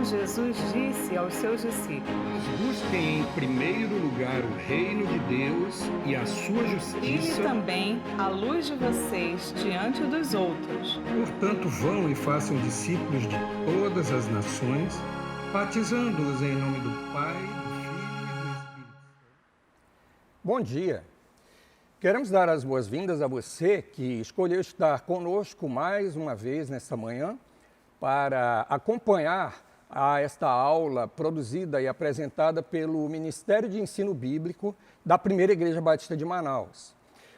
Então Jesus disse aos seus discípulos: Busquem em primeiro lugar o reino de Deus e a sua e justiça. também a luz de vocês diante dos outros. Portanto, vão e façam discípulos de todas as nações, batizando-os em nome do Pai, do Filho e do Espírito Santo. Bom dia! Queremos dar as boas-vindas a você que escolheu estar conosco mais uma vez nesta manhã para acompanhar esta aula produzida e apresentada pelo Ministério de Ensino Bíblico da Primeira Igreja Batista de Manaus.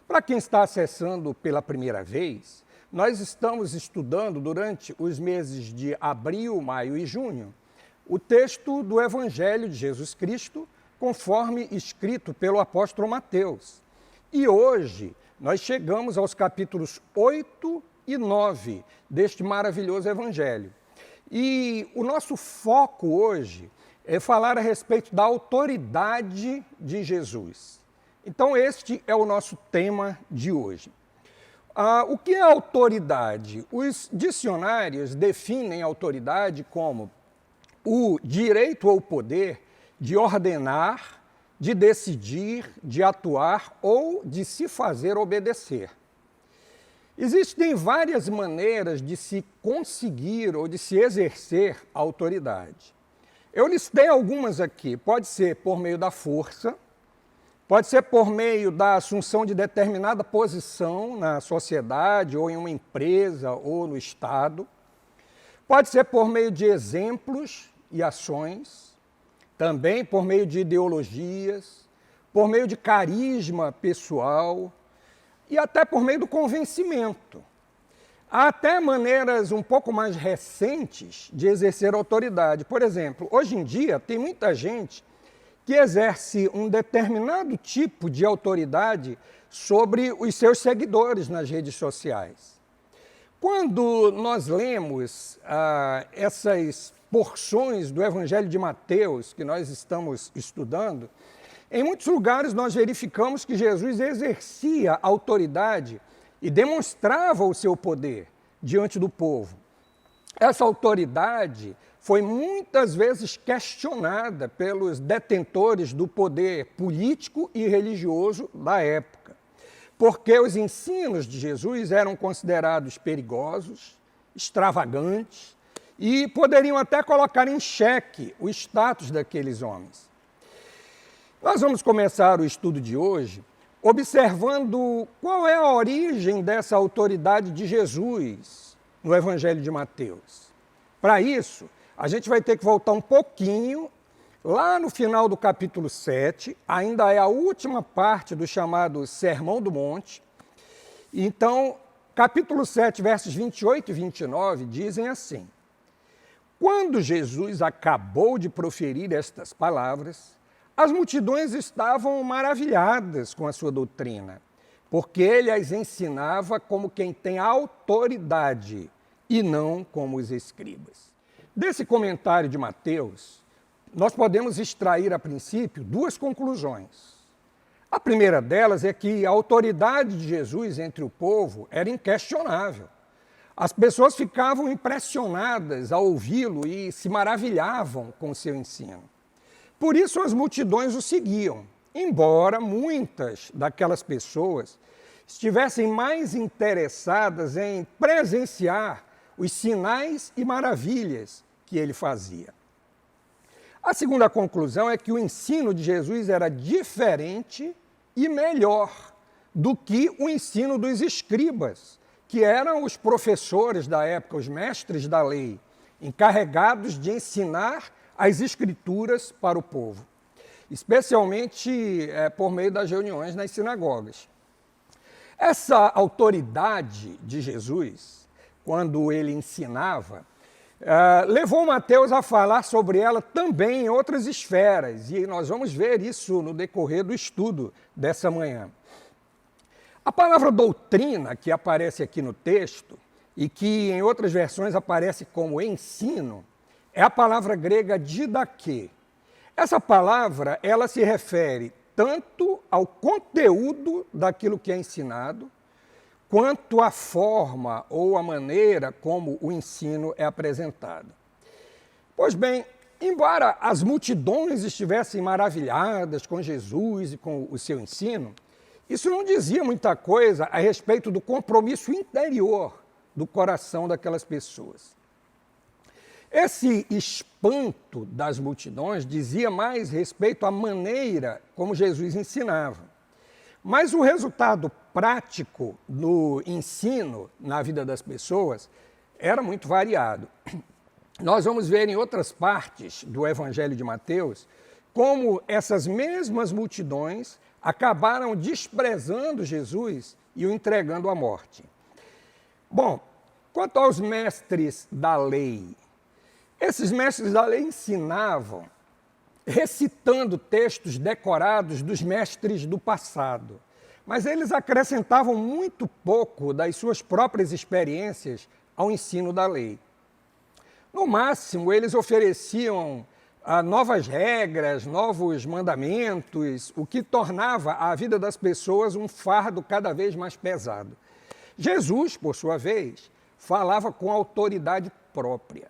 Para quem está acessando pela primeira vez, nós estamos estudando durante os meses de abril, maio e junho o texto do Evangelho de Jesus Cristo, conforme escrito pelo apóstolo Mateus. E hoje nós chegamos aos capítulos 8 e 9 deste maravilhoso Evangelho. E o nosso foco hoje é falar a respeito da autoridade de Jesus. Então este é o nosso tema de hoje. O que é autoridade? Os dicionários definem autoridade como o direito ou poder de ordenar, de decidir, de atuar ou de se fazer obedecer. Existem várias maneiras de se conseguir ou de se exercer a autoridade. Eu listei algumas aqui. Pode ser por meio da força, pode ser por meio da assunção de determinada posição na sociedade ou em uma empresa ou no Estado. Pode ser por meio de exemplos e ações, também por meio de ideologias, por meio de carisma pessoal e até por meio do convencimento. Há até maneiras um pouco mais recentes de exercer autoridade. Por exemplo, hoje em dia tem muita gente que exerce um determinado tipo de autoridade sobre os seus seguidores nas redes sociais. Quando nós lemos essas porções do Evangelho de Mateus que nós estamos estudando, em muitos lugares nós verificamos que Jesus exercia autoridade e demonstrava o seu poder diante do povo. Essa autoridade foi muitas vezes questionada pelos detentores do poder político e religioso da época, porque os ensinos de Jesus eram considerados perigosos, extravagantes, e poderiam até colocar em xeque o status daqueles homens. Nós vamos começar o estudo de hoje observando qual é a origem dessa autoridade de Jesus no Evangelho de Mateus. Para isso, a gente vai ter que voltar um pouquinho, lá no final do capítulo 7, ainda é a última parte do chamado Sermão do Monte. Então, capítulo 7, versos 28 e 29 dizem assim: Quando Jesus acabou de proferir estas palavras, as multidões estavam maravilhadas com a sua doutrina, porque ele as ensinava como quem tem autoridade e não como os escribas. Desse comentário de Mateus, nós podemos extrair a princípio duas conclusões. A primeira delas é que a autoridade de Jesus entre o povo era inquestionável. As pessoas ficavam impressionadas ao ouvi-lo e se maravilhavam com o seu ensino. Por isso as multidões o seguiam, embora muitas daquelas pessoas estivessem mais interessadas em presenciar os sinais e maravilhas que ele fazia. A segunda conclusão é que o ensino de Jesus era diferente e melhor do que o ensino dos escribas, que eram os professores da época, os mestres da lei, encarregados de ensinar as escrituras para o povo, especialmente por meio das reuniões nas sinagogas. Essa autoridade de Jesus, quando ele ensinava, levou Mateus a falar sobre ela também em outras esferas, e nós vamos ver isso no decorrer do estudo dessa manhã. A palavra doutrina, que aparece aqui no texto, e que em outras versões aparece como ensino, é a palavra grega didaquê. Essa palavra, ela se refere tanto ao conteúdo daquilo que é ensinado, quanto à forma ou a maneira como o ensino é apresentado. Pois bem, embora as multidões estivessem maravilhadas com Jesus e com o seu ensino, isso não dizia muita coisa a respeito do compromisso interior do coração daquelas pessoas. Esse espanto das multidões dizia mais respeito à maneira como Jesus ensinava. Mas o resultado prático no ensino na vida das pessoas era muito variado. Nós vamos ver em outras partes do Evangelho de Mateus como essas mesmas multidões acabaram desprezando Jesus e o entregando à morte. Bom, quanto aos mestres da lei, esses mestres da lei ensinavam recitando textos decorados dos mestres do passado, mas eles acrescentavam muito pouco das suas próprias experiências ao ensino da lei. No máximo, eles ofereciam novas regras, novos mandamentos, o que tornava a vida das pessoas um fardo cada vez mais pesado. Jesus, por sua vez, falava com autoridade própria.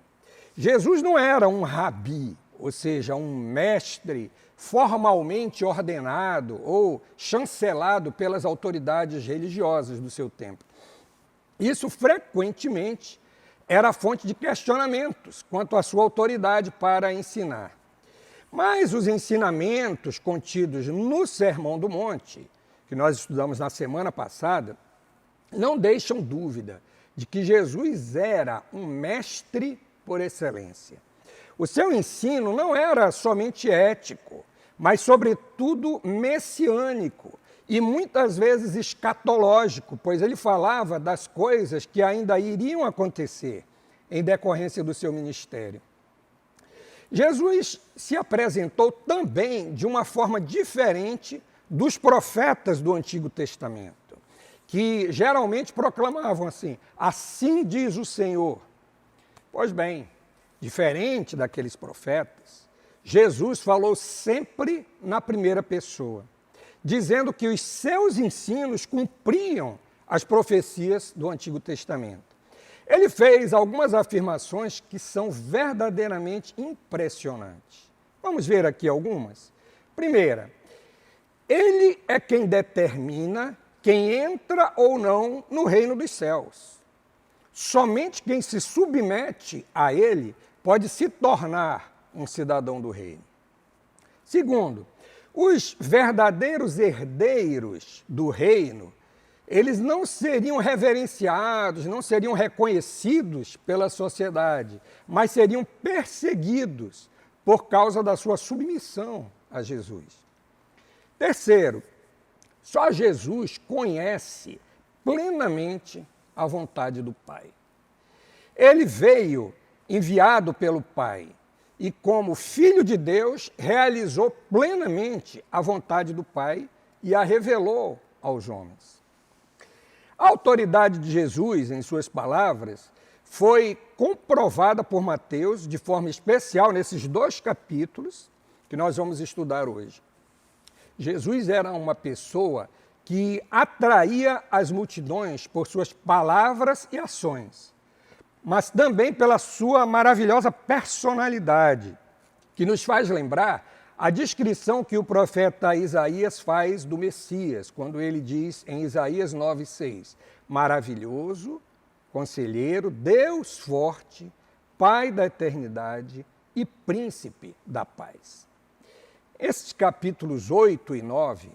Jesus não era um rabi, ou seja, um mestre formalmente ordenado ou chancelado pelas autoridades religiosas do seu tempo. Isso frequentemente era fonte de questionamentos quanto à sua autoridade para ensinar. Mas os ensinamentos contidos no Sermão do Monte, que nós estudamos na semana passada, não deixam dúvida de que Jesus era um mestre por excelência. O seu ensino não era somente ético, mas, sobretudo, messiânico e muitas vezes escatológico, pois ele falava das coisas que ainda iriam acontecer em decorrência do seu ministério. Jesus se apresentou também de uma forma diferente dos profetas do Antigo Testamento, que geralmente proclamavam assim: assim diz o Senhor. Pois bem, diferente daqueles profetas, Jesus falou sempre na primeira pessoa, dizendo que os seus ensinos cumpriam as profecias do Antigo Testamento. Ele fez algumas afirmações que são verdadeiramente impressionantes. Vamos ver aqui algumas. Primeira, ele é quem determina quem entra ou não no reino dos céus. Somente quem se submete a ele pode se tornar um cidadão do reino. Segundo, os verdadeiros herdeiros do reino, eles não seriam reverenciados, não seriam reconhecidos pela sociedade, mas seriam perseguidos por causa da sua submissão a Jesus. Terceiro, só Jesus conhece plenamente a vontade do Pai. Ele veio enviado pelo Pai e, como Filho de Deus, realizou plenamente a vontade do Pai e a revelou aos homens. A autoridade de Jesus, em suas palavras, foi comprovada por Mateus de forma especial nesses 2 capítulos que nós vamos estudar hoje. Jesus era uma pessoa que atraía as multidões por suas palavras e ações, mas também pela sua maravilhosa personalidade, que nos faz lembrar a descrição que o profeta Isaías faz do Messias, quando ele diz em Isaías 9:6, maravilhoso, conselheiro, Deus forte, Pai da eternidade e príncipe da paz. Esses capítulos 8 e 9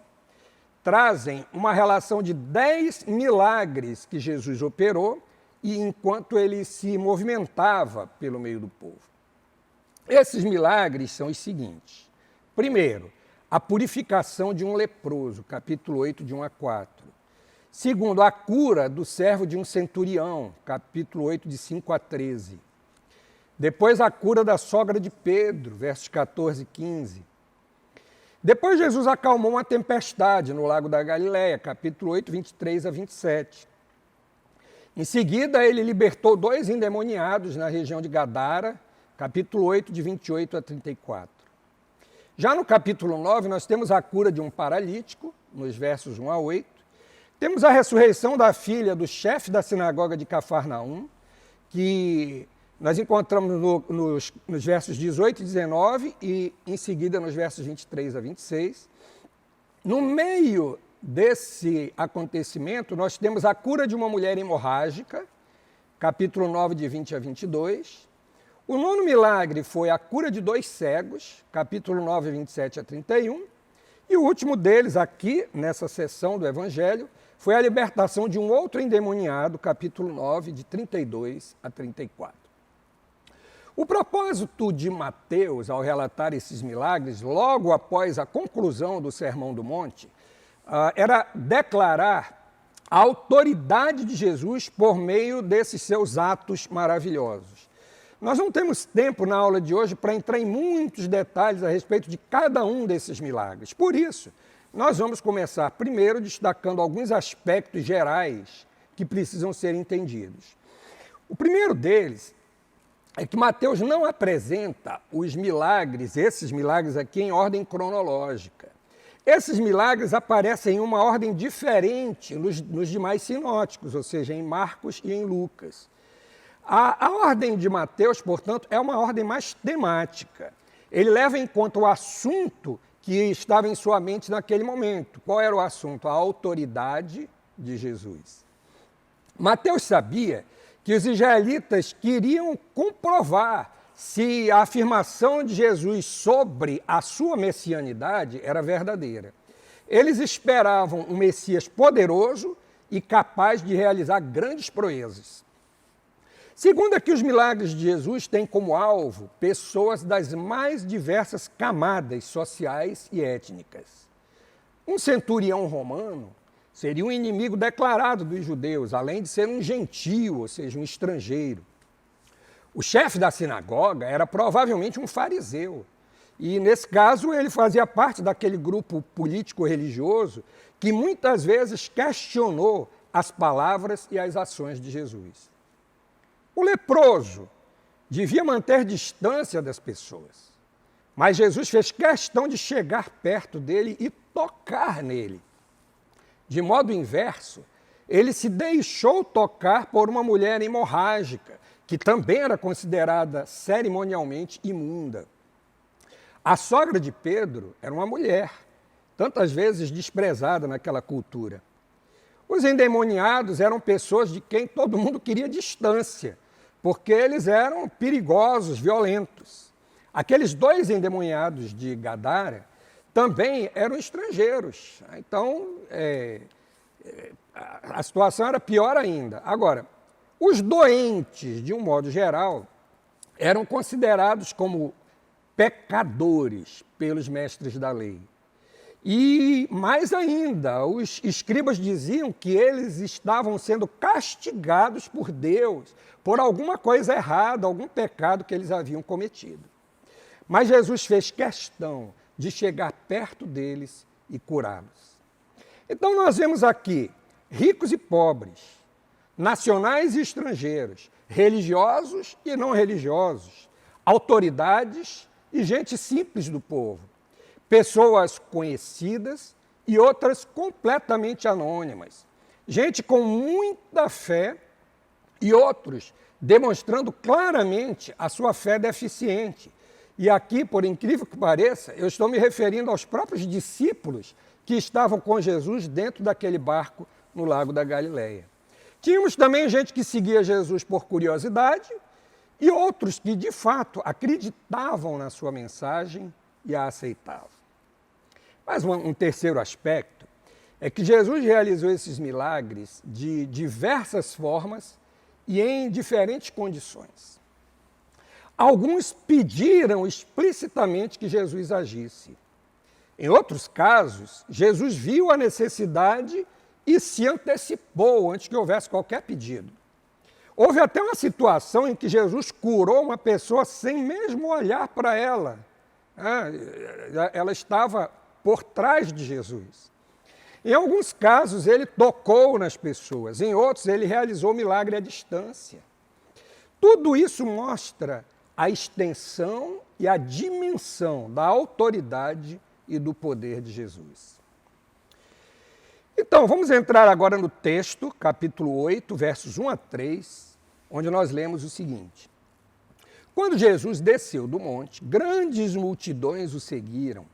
trazem uma relação de 10 milagres que Jesus operou e enquanto ele se movimentava pelo meio do povo. Esses milagres são os seguintes. Primeiro, a purificação de um leproso, capítulo 8, de 1 a 4. Segundo, a cura do servo de um centurião, capítulo 8, de 5 a 13. Depois, a cura da sogra de Pedro, versos 14 e 15. Depois, Jesus acalmou uma tempestade no Lago da Galileia, capítulo 8, 23 a 27. Em seguida, ele libertou 2 endemoniados na região de Gadara, capítulo 8, de 28 a 34. Já no capítulo 9, nós temos a cura de um paralítico, nos versos 1 a 8. Temos a ressurreição da filha do chefe da sinagoga de Cafarnaum, que nós encontramos nos versos 18 e 19 e, em seguida, nos versos 23 a 26. No meio desse acontecimento, nós temos a cura de uma mulher hemorrágica, capítulo 9, de 20 a 22. O nono milagre foi a cura de 2 cegos, capítulo 9, 27 a 31. E o último deles, aqui, nessa seção do Evangelho, foi a libertação de um outro endemoniado, capítulo 9, de 32 a 34. O propósito de Mateus, ao relatar esses milagres, logo após a conclusão do Sermão do Monte, era declarar a autoridade de Jesus por meio desses seus atos maravilhosos. Nós não temos tempo na aula de hoje para entrar em muitos detalhes a respeito de cada um desses milagres. Por isso, nós vamos começar primeiro destacando alguns aspectos gerais que precisam ser entendidos. O primeiro deles é que Mateus não apresenta os milagres, esses milagres aqui, em ordem cronológica. Esses milagres aparecem em uma ordem diferente nos demais sinóticos, ou seja, em Marcos e em Lucas. A ordem de Mateus, portanto, é uma ordem mais temática. Ele leva em conta o assunto que estava em sua mente naquele momento. Qual era o assunto? A autoridade de Jesus. Mateus sabia que os israelitas queriam comprovar se a afirmação de Jesus sobre a sua messianidade era verdadeira. Eles esperavam um Messias poderoso e capaz de realizar grandes proezas. Segundo, é que os milagres de Jesus têm como alvo pessoas das mais diversas camadas sociais e étnicas. Um centurião romano seria um inimigo declarado dos judeus, além de ser um gentio, ou seja, um estrangeiro. O chefe da sinagoga era provavelmente um fariseu. E, nesse caso, ele fazia parte daquele grupo político-religioso que muitas vezes questionou as palavras e as ações de Jesus. O leproso devia manter distância das pessoas, mas Jesus fez questão de chegar perto dele e tocar nele. De modo inverso, ele se deixou tocar por uma mulher hemorrágica, que também era considerada cerimonialmente imunda. A sogra de Pedro era uma mulher, tantas vezes desprezada naquela cultura. Os endemoniados eram pessoas de quem todo mundo queria distância, porque eles eram perigosos, violentos. Aqueles 2 endemoniados de Gadara também eram estrangeiros. Então, a situação era pior ainda. Agora, os doentes, de um modo geral, eram considerados como pecadores pelos mestres da lei. E, mais ainda, os escribas diziam que eles estavam sendo castigados por Deus por alguma coisa errada, algum pecado que eles haviam cometido. Mas Jesus fez questão de chegar perto deles e curá-los. Então nós vemos aqui ricos e pobres, nacionais e estrangeiros, religiosos e não religiosos, autoridades e gente simples do povo, pessoas conhecidas e outras completamente anônimas, gente com muita fé e outros demonstrando claramente a sua fé deficiente. E aqui, por incrível que pareça, eu estou me referindo aos próprios discípulos que estavam com Jesus dentro daquele barco no Lago da Galileia. Tínhamos também gente que seguia Jesus por curiosidade e outros que, de fato, acreditavam na sua mensagem e a aceitavam. Mas um terceiro aspecto é que Jesus realizou esses milagres de diversas formas e em diferentes condições. Alguns pediram explicitamente que Jesus agisse. Em outros casos, Jesus viu a necessidade e se antecipou antes que houvesse qualquer pedido. Houve até uma situação em que Jesus curou uma pessoa sem mesmo olhar para ela. Ela estava por trás de Jesus. Em alguns casos, ele tocou nas pessoas, em outros, ele realizou o milagre à distância. Tudo isso mostra a extensão e a dimensão da autoridade e do poder de Jesus. Então, vamos entrar agora no texto, capítulo 8, versos 1 a 3, onde nós lemos o seguinte: Quando Jesus desceu do monte, grandes multidões o seguiram.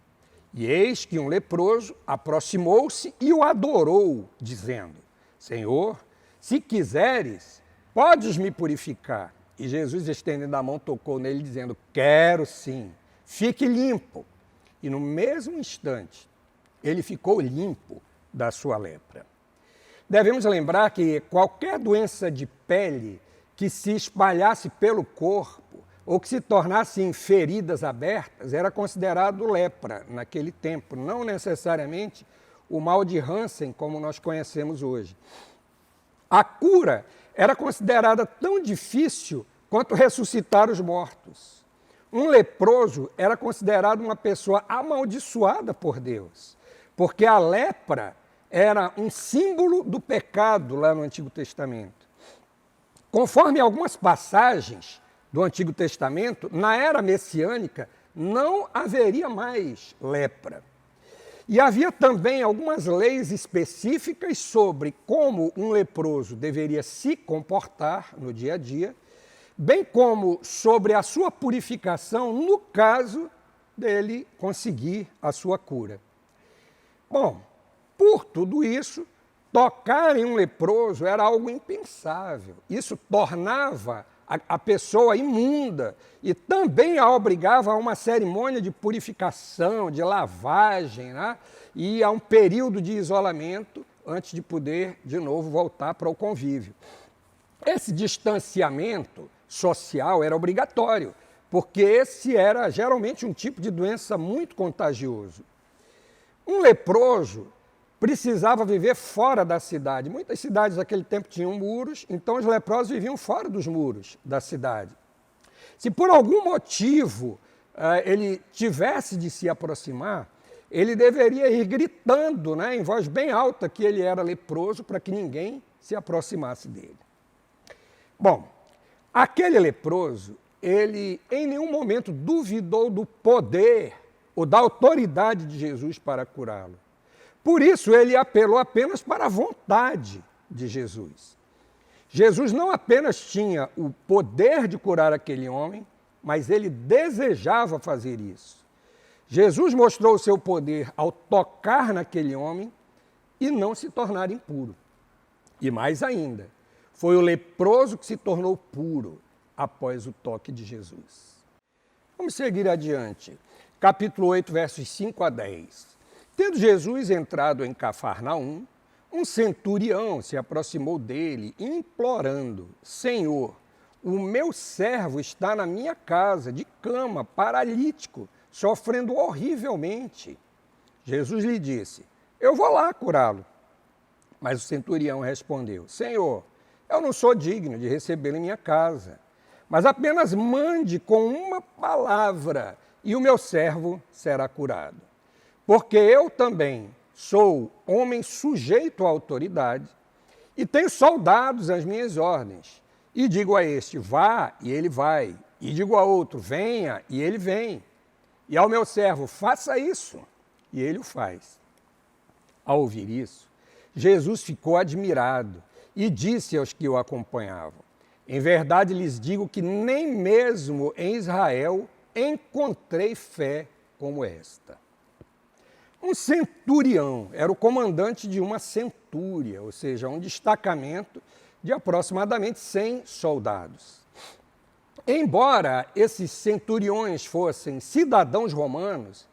E eis que um leproso aproximou-se e o adorou, dizendo: Senhor, se quiseres, podes me purificar. E Jesus, estendendo a mão, tocou nele, dizendo: Quero sim, fique limpo. E no mesmo instante, ele ficou limpo da sua lepra. Devemos lembrar que qualquer doença de pele que se espalhasse pelo corpo ou que se tornasse em feridas abertas era considerado lepra naquele tempo, não necessariamente o mal de Hansen como nós conhecemos hoje. A cura era considerada tão difícil quanto ressuscitar os mortos. Um leproso era considerado uma pessoa amaldiçoada por Deus, porque a lepra era um símbolo do pecado lá no Antigo Testamento. Conforme algumas passagens do Antigo Testamento, na era messiânica não haveria mais lepra. E havia também algumas leis específicas sobre como um leproso deveria se comportar no dia a dia, bem como sobre a sua purificação no caso dele conseguir a sua cura. Bom, por tudo isso, tocar em um leproso era algo impensável. Isso tornava a pessoa imunda e também a obrigava a uma cerimônia de purificação, de lavagem, né? E a um período de isolamento antes de poder de novo voltar para o convívio. Esse distanciamento social era obrigatório, porque esse era geralmente um tipo de doença muito contagioso. Um leproso precisava viver fora da cidade. Muitas cidades naquele tempo tinham muros, então os leprosos viviam fora dos muros da cidade. Se por algum motivo ele tivesse de se aproximar, ele deveria ir gritando, né, em voz bem alta que ele era leproso para que ninguém se aproximasse dele. Bom, aquele leproso, ele em nenhum momento duvidou do poder ou da autoridade de Jesus para curá-lo. Por isso, ele apelou apenas para a vontade de Jesus. Jesus não apenas tinha o poder de curar aquele homem, mas ele desejava fazer isso. Jesus mostrou o seu poder ao tocar naquele homem e não se tornar impuro. E mais ainda, foi o leproso que se tornou puro após o toque de Jesus. Vamos seguir adiante. Capítulo 8, versos 5 a 10. Tendo Jesus entrado em Cafarnaum, um centurião se aproximou dele, implorando: Senhor, o meu servo está na minha casa, de cama, paralítico, sofrendo horrivelmente. Jesus lhe disse: Eu vou lá curá-lo. Mas o centurião respondeu: Senhor, eu não sou digno de recebê-lo em minha casa, mas apenas mande com uma palavra e o meu servo será curado. Porque eu também sou homem sujeito à autoridade e tenho soldados às minhas ordens. E digo a este, vá, e ele vai. E digo a outro, venha, e ele vem. E ao meu servo, faça isso, e ele o faz. Ao ouvir isso, Jesus ficou admirado e disse aos que o acompanhavam: Em verdade lhes digo que nem mesmo em Israel encontrei fé como esta. Um centurião era o comandante de uma centúria, ou seja, um destacamento de aproximadamente 100 soldados. Embora esses centuriões fossem cidadãos romanos,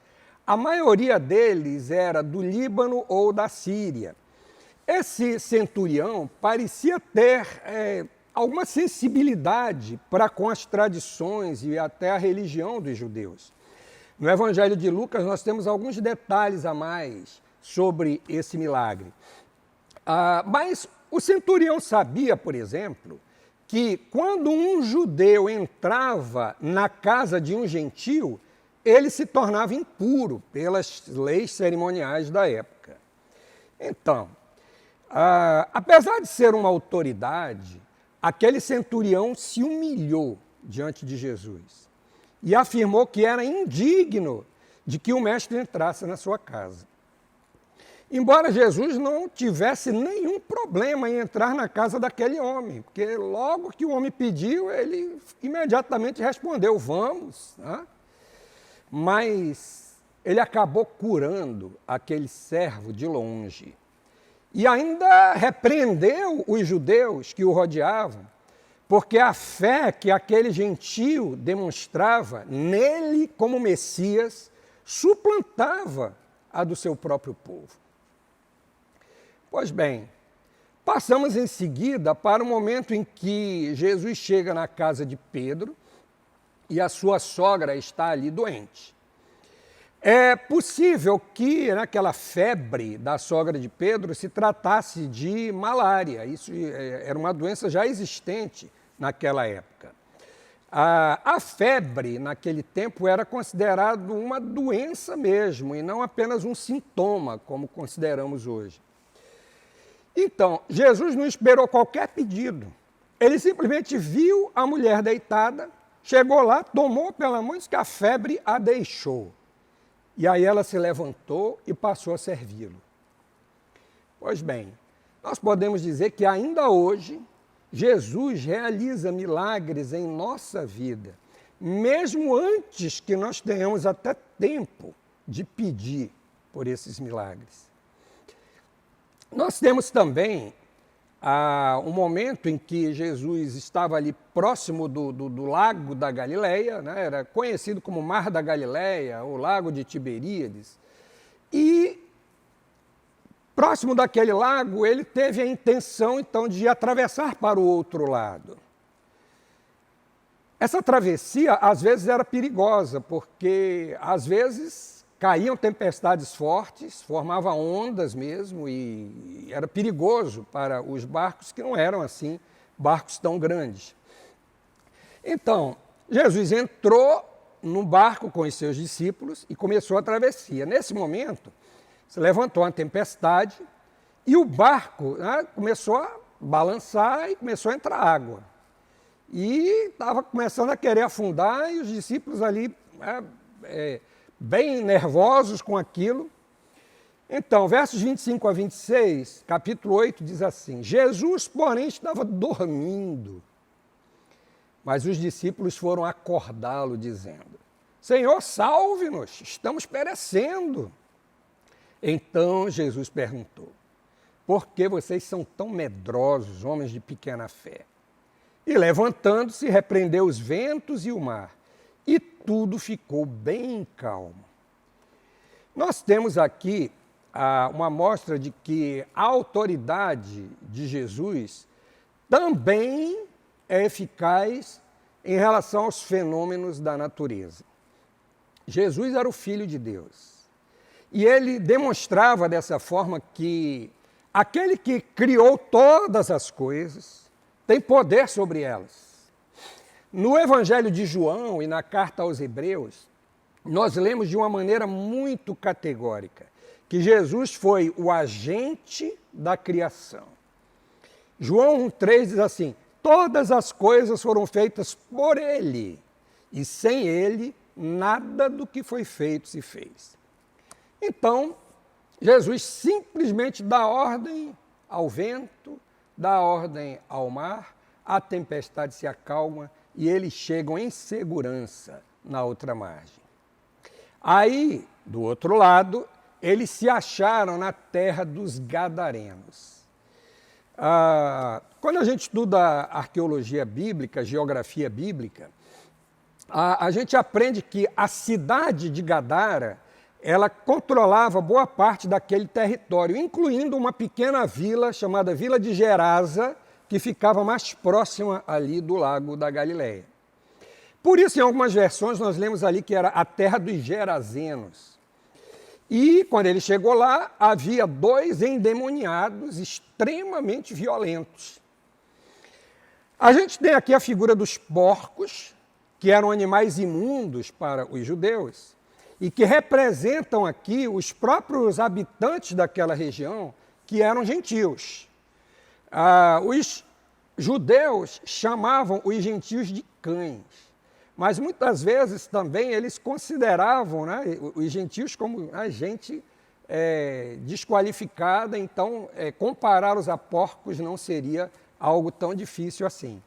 a maioria deles era do Líbano ou da Síria. Esse centurião parecia ter alguma sensibilidade para com as tradições e até a religião dos judeus. No Evangelho de Lucas, nós temos alguns detalhes a mais sobre esse milagre. Mas o centurião sabia, por exemplo, que quando um judeu entrava na casa de um gentio, ele se tornava impuro pelas leis cerimoniais da época. Então, apesar de ser uma autoridade, aquele centurião se humilhou diante de Jesus e afirmou que era indigno de que o mestre entrasse na sua casa. Embora Jesus não tivesse nenhum problema em entrar na casa daquele homem, porque logo que o homem pediu, ele imediatamente respondeu, vamos. Né? Mas ele acabou curando aquele servo de longe. E ainda repreendeu os judeus que o rodeavam, porque a fé que aquele gentio demonstrava nele como Messias suplantava a do seu próprio povo. Pois bem, passamos em seguida para o momento em que Jesus chega na casa de Pedro e a sua sogra está ali doente. É possível que naquela febre da sogra de Pedro se tratasse de malária. Isso era uma doença já existente naquela época. A febre, naquele tempo, era considerado uma doença mesmo, e não apenas um sintoma, como consideramos hoje. Então, Jesus não esperou qualquer pedido. Ele simplesmente viu a mulher deitada, chegou lá, tomou pela mão e disse que a febre a deixou. E aí ela se levantou e passou a servi-lo. Pois bem, nós podemos dizer que ainda hoje Jesus realiza milagres em nossa vida, mesmo antes que nós tenhamos até tempo de pedir por esses milagres. Nós temos também um momento em que Jesus estava ali próximo do lago da Galileia, né? Era conhecido como Mar da Galileia, o lago de Tiberíades, e próximo daquele lago ele teve a intenção então de atravessar para o outro lado. Essa travessia às vezes era perigosa, porque às vezes caíam tempestades fortes, formavam ondas mesmo, e era perigoso para os barcos que não eram assim, barcos tão grandes. Então, Jesus entrou no barco com os seus discípulos e começou a travessia. Nesse momento, se levantou uma tempestade e o barco, né, começou a balançar e começou a entrar água. E estava começando a querer afundar e os discípulos ali bem nervosos com aquilo. Então, versos 25 a 26, capítulo 8, diz assim: Jesus, porém, estava dormindo, mas os discípulos foram acordá-lo, dizendo: Senhor, salve-nos, estamos perecendo. Então Jesus perguntou: por que vocês são tão medrosos, homens de pequena fé? E levantando-se, repreendeu os ventos e o mar, e tudo ficou bem calmo. Nós temos aqui uma amostra de que a autoridade de Jesus também é eficaz em relação aos fenômenos da natureza. Jesus era o Filho de Deus. E ele demonstrava dessa forma que aquele que criou todas as coisas tem poder sobre elas. No Evangelho de João e na carta aos Hebreus, nós lemos de uma maneira muito categórica que Jesus foi o agente da criação. João 1,3 diz assim: todas as coisas foram feitas por ele, e sem ele nada do que foi feito se fez. Então, Jesus simplesmente dá ordem ao vento, dá ordem ao mar, a tempestade se acalma e eles chegam em segurança na outra margem. Aí, do outro lado, eles se acharam na terra dos Gadarenos. Quando a gente estuda arqueologia bíblica, geografia bíblica, a gente aprende que a cidade de Gadara, ela controlava boa parte daquele território, incluindo uma pequena vila chamada Vila de Gerasa, que ficava mais próxima ali do lago da Galileia. Por isso, em algumas versões, nós lemos ali que era a terra dos Gerazenos. E, quando ele chegou lá, havia 2 endemoniados extremamente violentos. A gente tem aqui a figura dos porcos, que eram animais imundos para os judeus, e que representam aqui os próprios habitantes daquela região, que eram gentios. Os judeus chamavam os gentios de cães, mas muitas vezes também eles consideravam, né, os gentios como a gente desqualificada, então compará-los a porcos não seria algo tão difícil assim.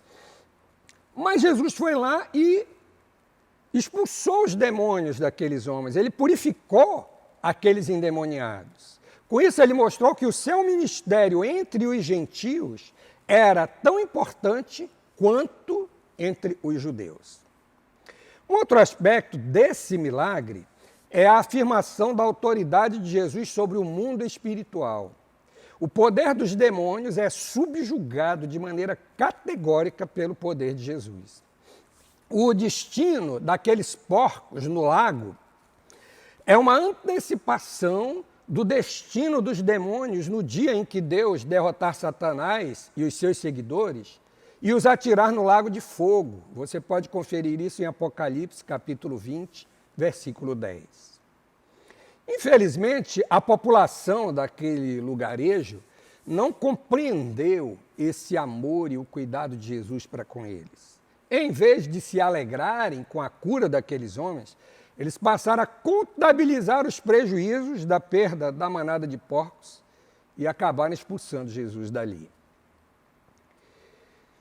Mas Jesus foi lá e expulsou os demônios daqueles homens, ele purificou aqueles endemoniados. Com isso, ele mostrou que o seu ministério entre os gentios era tão importante quanto entre os judeus. Um outro aspecto desse milagre é a afirmação da autoridade de Jesus sobre o mundo espiritual. O poder dos demônios é subjugado de maneira categórica pelo poder de Jesus. O destino daqueles porcos no lago é uma antecipação do destino dos demônios no dia em que Deus derrotar Satanás e os seus seguidores e os atirar no lago de fogo. Você pode conferir isso em Apocalipse, capítulo 20, versículo 10. Infelizmente, a população daquele lugarejo não compreendeu esse amor e o cuidado de Jesus para com eles. Em vez de se alegrarem com a cura daqueles homens, eles passaram a contabilizar os prejuízos da perda da manada de porcos e acabaram expulsando Jesus dali.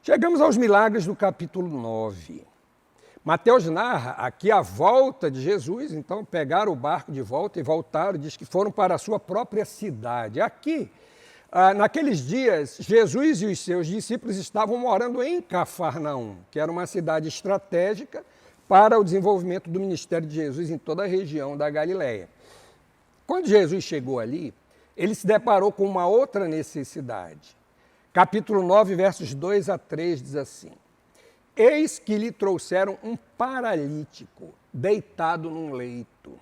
Chegamos aos milagres do capítulo 9. Mateus narra aqui a volta de Jesus, então pegaram o barco de volta e voltaram, diz que foram para a sua própria cidade. Aqui, naqueles dias, Jesus e os seus discípulos estavam morando em Cafarnaum, que era uma cidade estratégica para o desenvolvimento do ministério de Jesus em toda a região da Galileia. Quando Jesus chegou ali, ele se deparou com uma outra necessidade. Capítulo 9, versos 2 a 3 diz assim: Eis que lhe trouxeram um paralítico deitado num leito.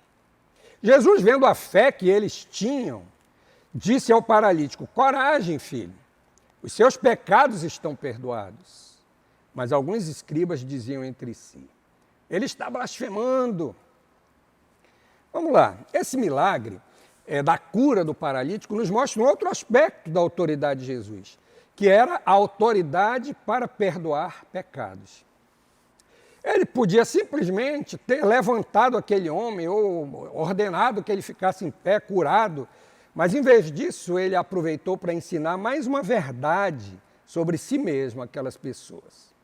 Jesus, vendo a fé que eles tinham, disse ao paralítico: Coragem, filho, os seus pecados estão perdoados. Mas alguns escribas diziam entre si: Ele está blasfemando. Vamos lá, esse milagre da cura do paralítico nos mostra um outro aspecto da autoridade de Jesus, que era a autoridade para perdoar pecados. Ele podia simplesmente ter levantado aquele homem ou ordenado que ele ficasse em pé, curado, mas em vez disso ele aproveitou para ensinar mais uma verdade sobre si mesmo àquelas pessoas.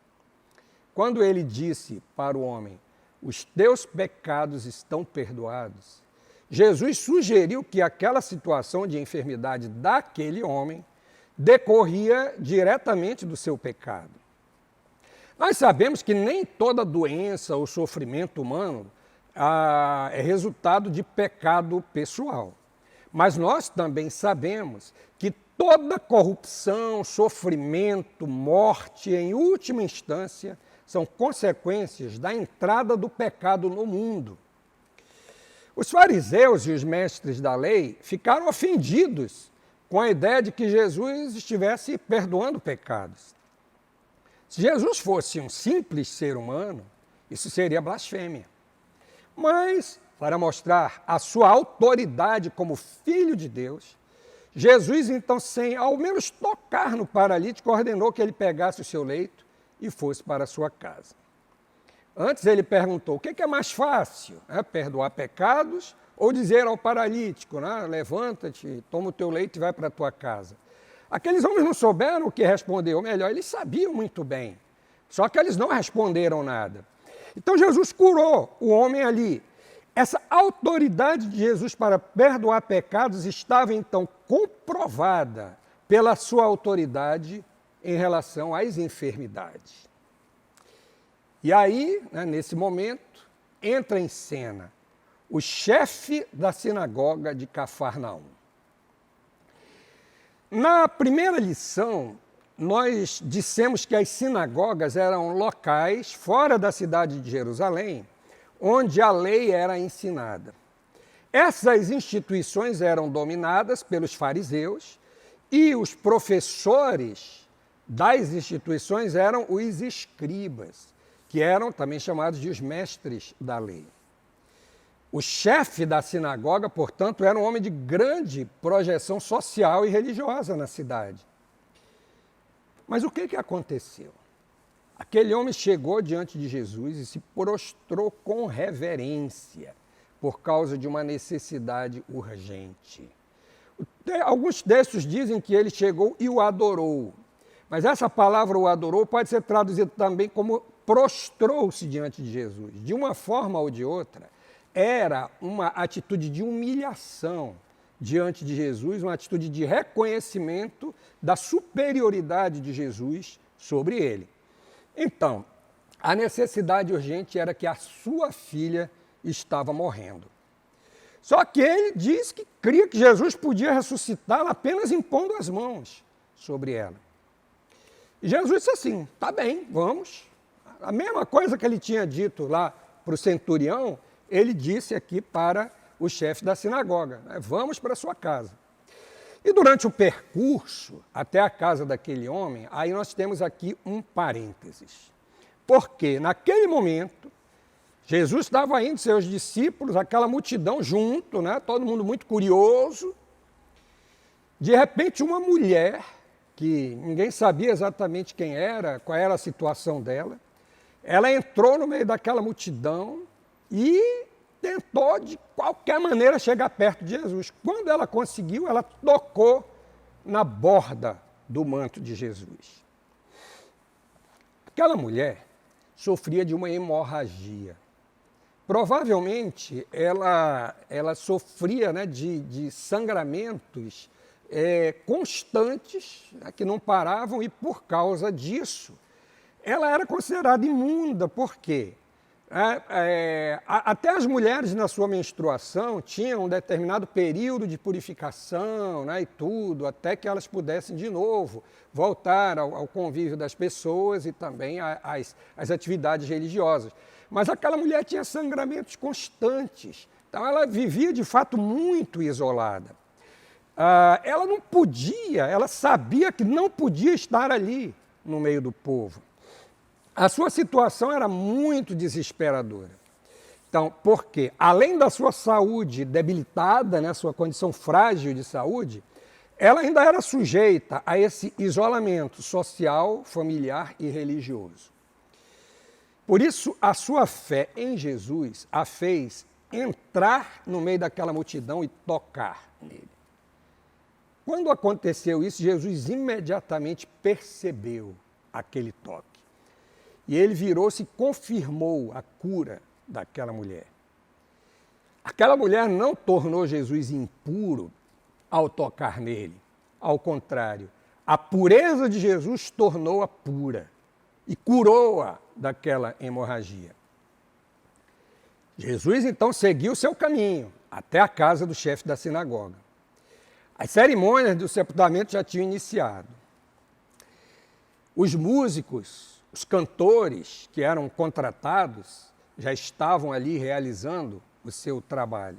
Quando ele disse para o homem: os teus pecados estão perdoados, Jesus sugeriu que aquela situação de enfermidade daquele homem decorria diretamente do seu pecado. Nós sabemos que nem toda doença ou sofrimento humano é resultado de pecado pessoal. Mas nós também sabemos que toda corrupção, sofrimento, morte, em última instância, são consequências da entrada do pecado no mundo. Os fariseus e os mestres da lei ficaram ofendidos com a ideia de que Jesus estivesse perdoando pecados. Se Jesus fosse um simples ser humano, isso seria blasfêmia. Mas, para mostrar a sua autoridade como Filho de Deus, Jesus, então, sem ao menos tocar no paralítico, ordenou que ele pegasse o seu leito e fosse para a sua casa. Antes ele perguntou: o que é mais fácil? Perdoar pecados ou dizer ao paralítico, levanta-te, toma o teu leito e vai para a tua casa? Aqueles homens não souberam o que responder, ou melhor, eles sabiam muito bem, só que eles não responderam nada. Então Jesus curou o homem ali. Essa autoridade de Jesus para perdoar pecados estava então comprovada pela sua autoridade em relação às enfermidades. E aí, nesse momento, entra em cena o chefe da sinagoga de Cafarnaum. Na primeira lição, nós dissemos que as sinagogas eram locais fora da cidade de Jerusalém, onde a lei era ensinada. Essas instituições eram dominadas pelos fariseus e os professores das instituições eram os escribas, que eram também chamados de os mestres da lei. O chefe da sinagoga, portanto, era um homem de grande projeção social e religiosa na cidade. Mas o que aconteceu? Aquele homem chegou diante de Jesus e se prostrou com reverência, por causa de uma necessidade urgente. Alguns textos dizem que ele chegou e o adorou. Mas essa palavra o adorou pode ser traduzida também como prostrou-se diante de Jesus. De uma forma ou de outra, era uma atitude de humilhação diante de Jesus, uma atitude de reconhecimento da superioridade de Jesus sobre ele. Então, a necessidade urgente era que a sua filha estava morrendo. Só que ele disse que cria que Jesus podia ressuscitá-la apenas impondo as mãos sobre ela. E Jesus disse assim, tá bem, vamos. A mesma coisa que ele tinha dito lá para o centurião, ele disse aqui para o chefe da sinagoga, né? Vamos para a sua casa. E durante o percurso até a casa daquele homem, aí nós temos aqui um parênteses. Porque naquele momento, Jesus estava indo, seus discípulos, aquela multidão junto, né? Todo mundo muito curioso. De repente, uma mulher, que ninguém sabia exatamente quem era, qual era a situação dela, ela entrou no meio daquela multidão e tentou de qualquer maneira chegar perto de Jesus. Quando ela conseguiu, ela tocou na borda do manto de Jesus. Aquela mulher sofria de uma hemorragia. Provavelmente ela sofria, né, de sangramentos constantes, né, que não paravam, e por causa disso ela era considerada imunda. Por quê? Até as mulheres na sua menstruação tinham um determinado período de purificação, né, e tudo, até que elas pudessem de novo voltar ao convívio das pessoas e também às atividades religiosas. Mas aquela mulher tinha sangramentos constantes, então ela vivia de fato muito isolada. Ela não podia, ela sabia que não podia estar ali no meio do povo. A sua situação era muito desesperadora. Então, porque além da sua saúde debilitada, né, sua condição frágil de saúde, ela ainda era sujeita a esse isolamento social, familiar e religioso. Por isso, a sua fé em Jesus a fez entrar no meio daquela multidão e tocar nele. Quando aconteceu isso, Jesus imediatamente percebeu aquele toque. E ele virou-se e confirmou a cura daquela mulher. Aquela mulher não tornou Jesus impuro ao tocar nele. Ao contrário, a pureza de Jesus tornou-a pura e curou-a daquela hemorragia. Jesus então seguiu seu caminho até a casa do chefe da sinagoga. As cerimônias do sepultamento já tinham iniciado. Os músicos, os cantores que eram contratados já estavam ali realizando o seu trabalho.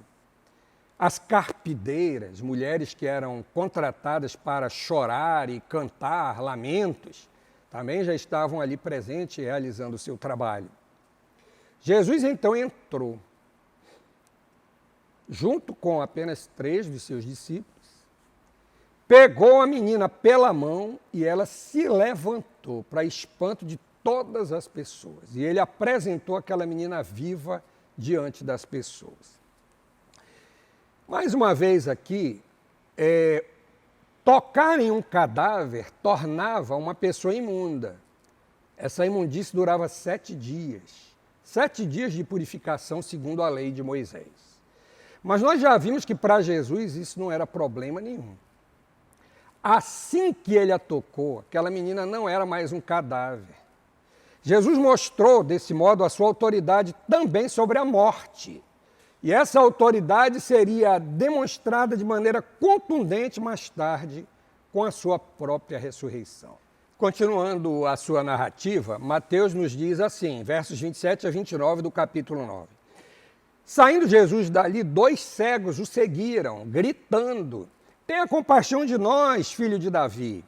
As carpideiras, mulheres que eram contratadas para chorar e cantar lamentos, também já estavam ali presentes realizando o seu trabalho. Jesus então entrou, junto com apenas 3 de seus discípulos, pegou a menina pela mão e ela se levantou, para espanto de todas as pessoas. E ele apresentou aquela menina viva diante das pessoas. Mais uma vez aqui, tocar em um cadáver tornava uma pessoa imunda. Essa imundície durava 7 dias. 7 dias de purificação segundo a lei de Moisés. Mas nós já vimos que para Jesus isso não era problema nenhum. Assim que ele a tocou, aquela menina não era mais um cadáver. Jesus mostrou, desse modo, a sua autoridade também sobre a morte. E essa autoridade seria demonstrada de maneira contundente mais tarde com a sua própria ressurreição. Continuando a sua narrativa, Mateus nos diz assim, versos 27 a 29 do capítulo 9. Saindo Jesus dali, 2 cegos o seguiram, gritando: "Tenha compaixão de nós, filho de Davi."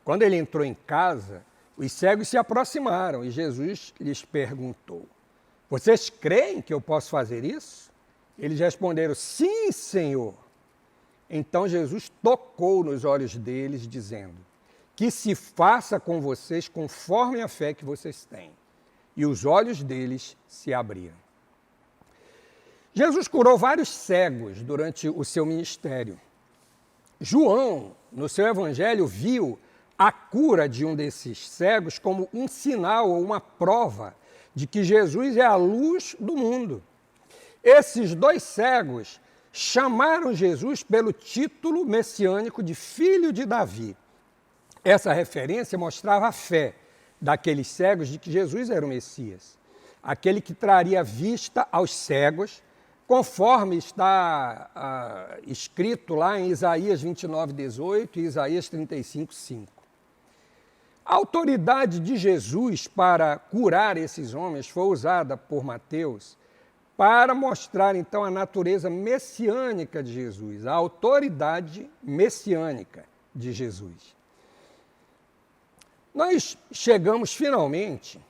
Quando ele entrou em casa, os cegos se aproximaram e Jesus lhes perguntou: "Vocês creem que eu posso fazer isso?" Eles responderam: "Sim, Senhor." Então Jesus tocou nos olhos deles, dizendo: "Que se faça com vocês conforme a fé que vocês têm." E os olhos deles se abriram. Jesus curou vários cegos durante o seu ministério. João, no seu evangelho, viu a cura de um desses cegos como um sinal ou uma prova de que Jesus é a luz do mundo. Esses dois cegos chamaram Jesus pelo título messiânico de Filho de Davi. Essa referência mostrava a fé daqueles cegos de que Jesus era o Messias, aquele que traria vista aos cegos, conforme está escrito lá em Isaías 29:18 e Isaías 35:5. A autoridade de Jesus para curar esses homens foi usada por Mateus para mostrar, então, a natureza messiânica de Jesus, a autoridade messiânica de Jesus. Nós chegamos, finalmente,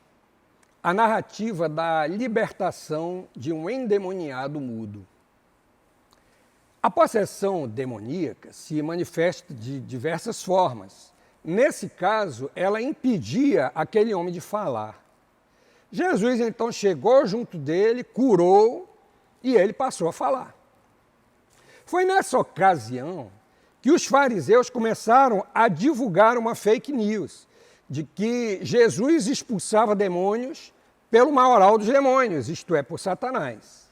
à narrativa da libertação de um endemoniado mudo. A possessão demoníaca se manifesta de diversas formas. Nesse caso, ela impedia aquele homem de falar. Jesus, então, chegou junto dele, curou e ele passou a falar. Foi nessa ocasião que os fariseus começaram a divulgar uma fake news de que Jesus expulsava demônios pelo maioral dos demônios, isto é, por Satanás.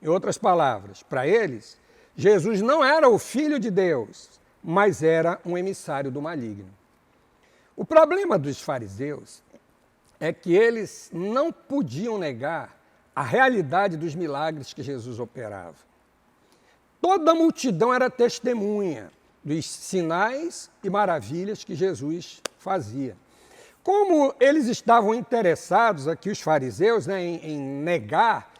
Em outras palavras, para eles, Jesus não era o Filho de Deus, mas era um emissário do maligno. O problema dos fariseus é que eles não podiam negar a realidade dos milagres que Jesus operava. Toda a multidão era testemunha dos sinais e maravilhas que Jesus fazia. Como eles estavam interessados aqui, os fariseus, em negar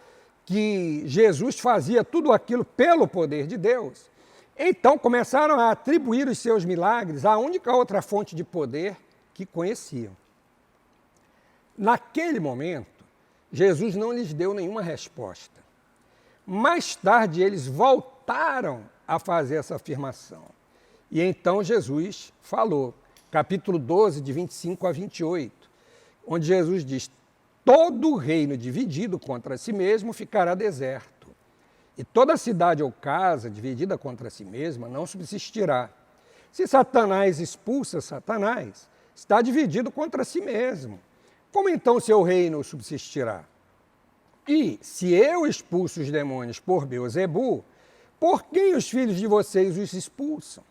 que Jesus fazia tudo aquilo pelo poder de Deus, então começaram a atribuir os seus milagres à única outra fonte de poder que conheciam. Naquele momento, Jesus não lhes deu nenhuma resposta. Mais tarde, eles voltaram a fazer essa afirmação. E então Jesus falou, capítulo 12, de 25 a 28, onde Jesus diz: todo reino dividido contra si mesmo ficará deserto, e toda cidade ou casa dividida contra si mesma não subsistirá. Se Satanás expulsa Satanás, está dividido contra si mesmo. Como então seu reino subsistirá? E se eu expulso os demônios por Beelzebu, por quem os filhos de vocês os expulsam?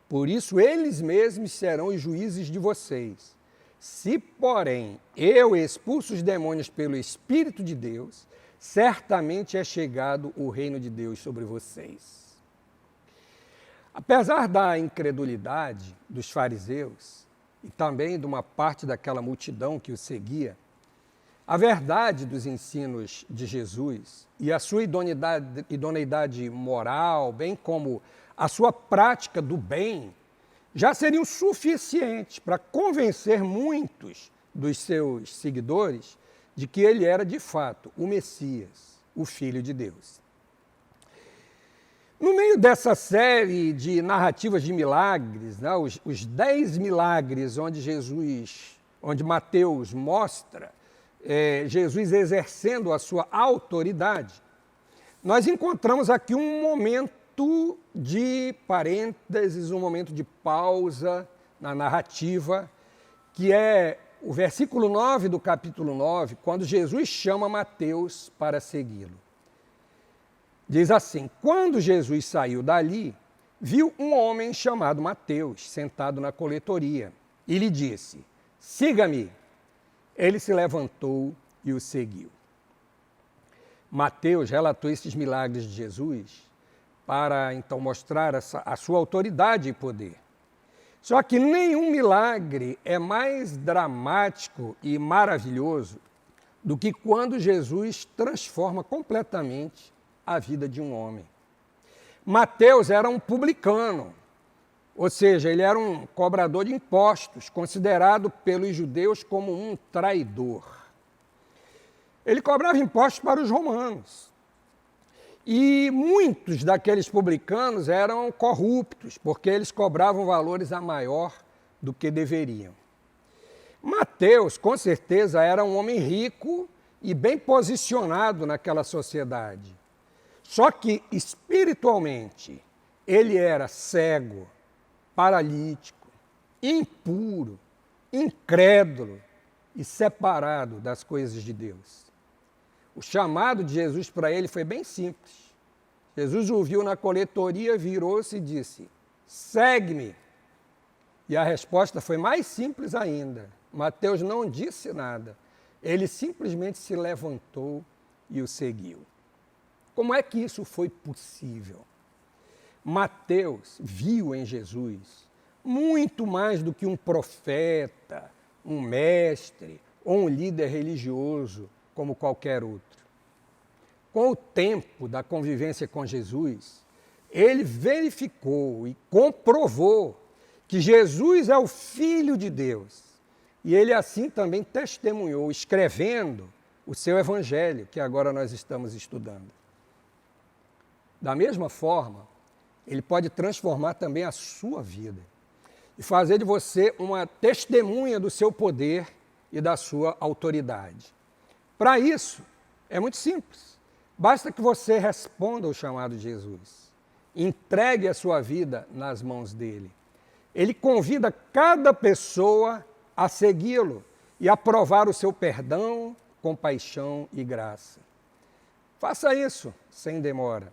Por isso eles mesmos serão os juízes de vocês. Se, porém, eu expulso os demônios pelo Espírito de Deus, certamente é chegado o reino de Deus sobre vocês. Apesar da incredulidade dos fariseus e também de uma parte daquela multidão que o seguia, a verdade dos ensinos de Jesus e a sua idoneidade moral, bem como a sua prática do bem, já seriam suficientes para convencer muitos dos seus seguidores de que ele era, de fato, o Messias, o Filho de Deus. No meio dessa série de narrativas de milagres, os 10 milagres onde Mateus mostra Jesus exercendo a sua autoridade, nós encontramos aqui um momento de parênteses, um momento de pausa na narrativa, que é o versículo 9 do capítulo 9, quando Jesus chama Mateus para segui-lo. Diz assim: quando Jesus saiu dali, viu um homem chamado Mateus sentado na coletoria e lhe disse: siga-me. Ele se levantou e o seguiu. Mateus relatou esses milagres de Jesus para então mostrar a sua autoridade e poder. Só que nenhum milagre é mais dramático e maravilhoso do que quando Jesus transforma completamente a vida de um homem. Mateus era um publicano, ou seja, ele era um cobrador de impostos, considerado pelos judeus como um traidor. Ele cobrava impostos para os romanos. E muitos daqueles publicanos eram corruptos, porque eles cobravam valores a maior do que deveriam. Mateus, com certeza, era um homem rico e bem posicionado naquela sociedade. Só que espiritualmente ele era cego, paralítico, impuro, incrédulo e separado das coisas de Deus. O chamado de Jesus para ele foi bem simples. Jesus o viu na coletoria, virou-se e disse: segue-me. E a resposta foi mais simples ainda. Mateus não disse nada. Ele simplesmente se levantou e o seguiu. Como é que isso foi possível? Mateus viu em Jesus muito mais do que um profeta, um mestre ou um líder religioso como qualquer outro. Com o tempo da convivência com Jesus, ele verificou e comprovou que Jesus é o Filho de Deus. E ele assim também testemunhou, escrevendo o seu Evangelho, que agora nós estamos estudando. Da mesma forma, ele pode transformar também a sua vida e fazer de você uma testemunha do seu poder e da sua autoridade. Para isso, é muito simples. Basta que você responda ao chamado de Jesus. Entregue a sua vida nas mãos dele. Ele convida cada pessoa a segui-lo e a provar o seu perdão, compaixão e graça. Faça isso sem demora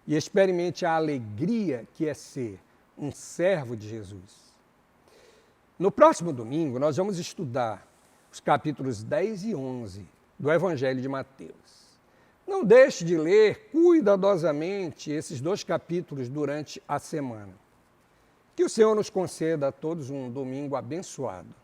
e experimente a alegria que é ser um servo de Jesus. No próximo domingo, nós vamos estudar os capítulos 10 e 11 do Evangelho de Mateus. Não deixe de ler cuidadosamente esses 2 capítulos durante a semana. Que o Senhor nos conceda a todos um domingo abençoado.